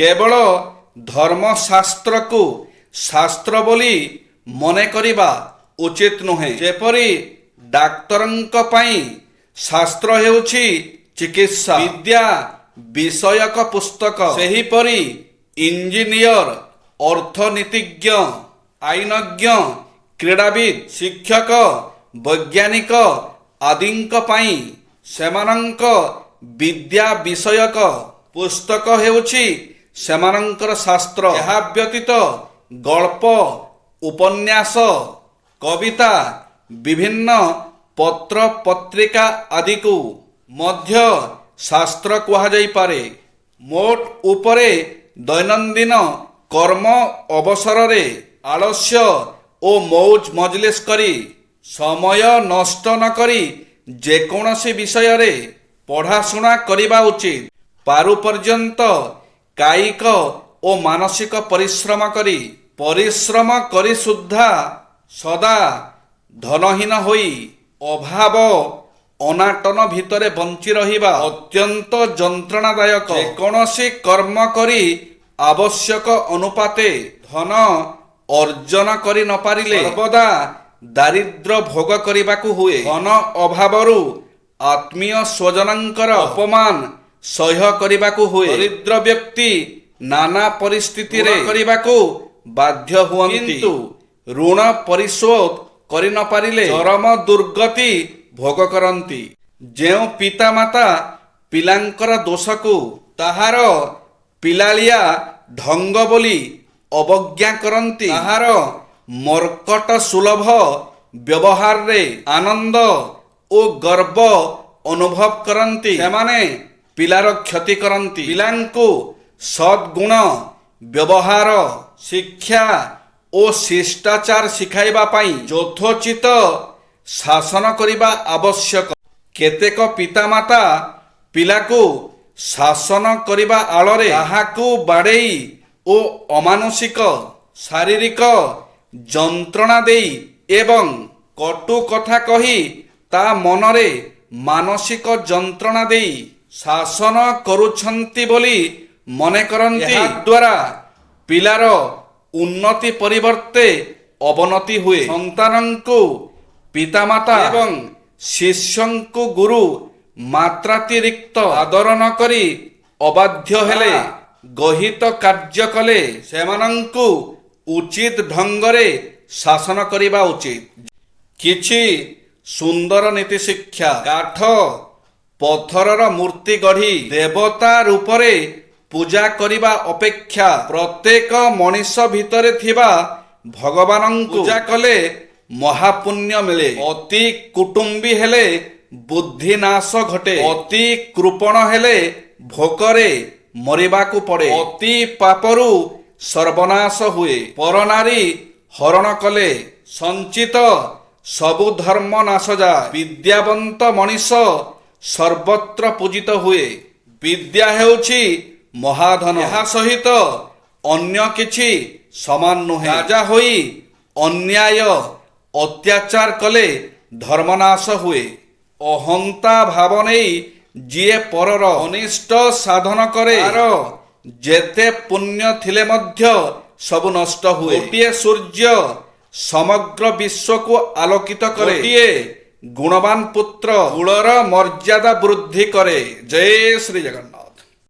କେବଳ ଧର୍ମଶାସ୍ତ୍ରକୁ ଶାସ୍ତ୍ର ବୋଲି ମନେ କରିବା ଉଚିତ ନୁହେଁ। ଯେପରି ଡାକ୍ତରଙ୍କ ପାଇଁ ଶାସ୍ତ୍ର ହେଉଛି ଚିକିତ୍ସା ବିଦ୍ୟା ବିଷୟକ ପୁସ୍ତକ, ସେହିପରି ଇଞ୍ଜିନିୟର, ଅର୍ଥନୀତିଜ୍ଞ, ଆଇନଜ୍ଞ, କ୍ରୀଡ଼ାବିଦ, ଶିକ୍ଷକ, ବୈଜ୍ଞାନିକ ଆଦିଙ୍କ ପାଇଁ ସେମାନଙ୍କ ବିଦ୍ୟା ବିଷୟକ ପୁସ୍ତକ ହେଉଛି ସେମାନଙ୍କର ଶାସ୍ତ୍ର। ଏହା ବ୍ୟତୀତ ଗଳ୍ପ, ଉପନ୍ୟାସ, କବିତା, ବିଭିନ୍ନ ପତ୍ର ପତ୍ରିକା ଆଦିକୁ ମଧ୍ୟ ଶାସ୍ତ୍ର କୁହାଯାଇପାରେ। ମୋଟ ଉପରେ ଦୈନନ୍ଦିନ କର୍ମ ଅବସରରେ ଆଳସ୍ୟ ଓ ମୌଜ ମଜଲିସ କରି ସମୟ ନଷ୍ଟ ନ କରି ଯେକୌଣସି ବିଷୟରେ ପଢ଼ାଶୁଣା କରିବା ଉଚିତ। ପାରୁ ପର୍ଯ୍ୟନ୍ତ କାୟିକ ଓ ମାନସିକ ପରିଶ୍ରମ କରି ସୁଦ୍ଧା ସଦା ଧନହୀନ ହୋଇ ଅଭାବ ଅନାଟନ ଭିତରେ ବଞ୍ଚି ରହିବା ଅତ୍ୟନ୍ତ ଯନ୍ତ୍ରଣାଦାୟକ। ଯେକୌଣସି କର୍ମ କରି ଆବଶ୍ୟକ ଅନୁପାତେ ଧନ ଅର୍ଜନ କରି ନ ପାରିଲେ ସର୍ବଦା ଦାରିଦ୍ର୍ୟ ଭୋଗ କରିବାକୁ ହୁଏ। ଧନ ଅଭାବରୁ ଆତ୍ମୀୟ ସ୍ୱଜନଙ୍କର ଅପମାନ ସହ୍ୟ କରିବାକୁ ହୁଏ। ଦରିଦ୍ର ବ୍ୟକ୍ତି ନାନା ପରିସ୍ଥିତିରେ କରିବାକୁ ବାଧ୍ୟ ହୁଅନ୍ତି, କିନ୍ତୁ ଋଣ ପରିଶୋଧ କରି ନ ପାରିଲେ ଚରମ ଦୁର୍ଗତି ଭୋଗ କରନ୍ତି। ଯେଉଁ ପିତାମାତା ପିଲାଙ୍କର ଦୋଷକୁ ତାହାର ପିଲାଳିଆ ଢଙ୍ଗ ବୋଲି ଅବଜ୍ଞା କରନ୍ତି, ତାହାର ମର୍କଟ ସୁଲଭ ବ୍ୟବହାରରେ ଆନନ୍ଦ ଓ ଗର୍ବ ଅନୁଭବ କରନ୍ତି, ସେମାନେ ପିଲାର କ୍ଷତି କରନ୍ତି। ପିଲାଙ୍କୁ ସଦ୍ଗୁଣ, ବ୍ୟବହାର, ଶିକ୍ଷା ଓ ଶିଷ୍ଟାଚାର ଶିଖାଇବା ପାଇଁ ଯଥୋଚିତ ଶାସନ କରିବା ଆବଶ୍ୟକ। କେତେକ ପିତାମାତା ପିଲାକୁ ଶାସନ କରିବା ଆଳରେ ତାହାକୁ ବାଡ଼େଇ ଓ ଅମାନୁଷିକ ଶାରୀରିକ ଯନ୍ତ୍ରଣା ଦେଇ ଏବଂ କଟୁ କଥା କହି ତା ମନରେ ମାନସିକ ଯନ୍ତ୍ରଣା ଦେଇ ଶାସନ କରୁଛନ୍ତି ବୋଲି ମନେ କରନ୍ତି। ଏହାଦ୍ୱାରା ପିଲାର ଉନ୍ନତି ପରିବର୍ତ୍ତେ ଅବନତି ହୁଏ। ସନ୍ତାନଙ୍କୁ ପିତାମାତା ଏବଂ ଶିଷ୍ୟଙ୍କୁ ଗୁରୁ ମାତ୍ରାତିରିକ୍ତ ଆଦର ନ କରି ଅବାଧ୍ୟ ହେଲେ, ଗହିତ କାର୍ଯ୍ୟ କଲେ ସେମାନଙ୍କୁ ଉଚିତ ଢଙ୍ଗରେ ଶାସନ କରିବା ଉଚିତ। କିଛି ସୁନ୍ଦର ନୀତି ଶିକ୍ଷା। କାଠ ପଥରର ମୂର୍ତ୍ତି ଗଢ଼ି ଦେବତା ରୂପରେ ପୂଜା କରିବା ଅପେକ୍ଷା ପ୍ରତ୍ୟେକ ମଣିଷ ଭିତରେ ଥିବା ଭଗବାନଙ୍କୁ ପୂଜା କଲେ ମହାପୁଣ୍ୟ ମିଳେ। ଅତି କୁଟୁମ୍ବୀ ହେଲେ ବୁଦ୍ଧି ନାଶ ଘଟେ। ଅତି କୃପଣ ହେଲେ ଭୋକରେ ମରିବାକୁ ପଡ଼େ। ଅତି ପାପରୁ ସର୍ବନାଶ ହୁଏ। ପରନାରୀ ହରଣ କଲେ ସଞ୍ଚିତ ସବୁ ଧର୍ମ ନାଶ ଯାଏ। ବିଦ୍ୟାବନ୍ତ ମଣିଷ ସର୍ବତ୍ର ପୂଜିତ ହୁଏ। ବିଦ୍ୟା ହେଉଛି ମହାଧନ। ଏହା ସହିତ ଅନ୍ୟ କିଛି ସମାନ ନୁହେଁ। ରାଜା ହୋଇ ଅନ୍ୟାୟ ଅତ୍ୟାଚାର କଲେ ଧର୍ମନାଶ ହୁଏ। ଅହନ୍ତା ଭାବ ନେଇ ଯିଏ ପରର ଅନିଷ୍ଟ ସାଧନ କରେ, ତାର ଯେତେ ପୁଣ୍ୟ ଥିଲେ ମଧ୍ୟ ସବୁ ନଷ୍ଟ ହୁଏ। ଗୋଟିଏ ସୂର୍ଯ୍ୟ ସମଗ୍ର ବିଶ୍ୱକୁ ଆଲୋକିତ କରେ। ଗୋଟିଏ ଗୁଣବାନ ପୁତ୍ର କୁଳର ମର୍ଯ୍ୟାଦା ବୃଦ୍ଧି କରେ। ଜୟ ଶ୍ରୀ ଜଗନ୍ନାଥ।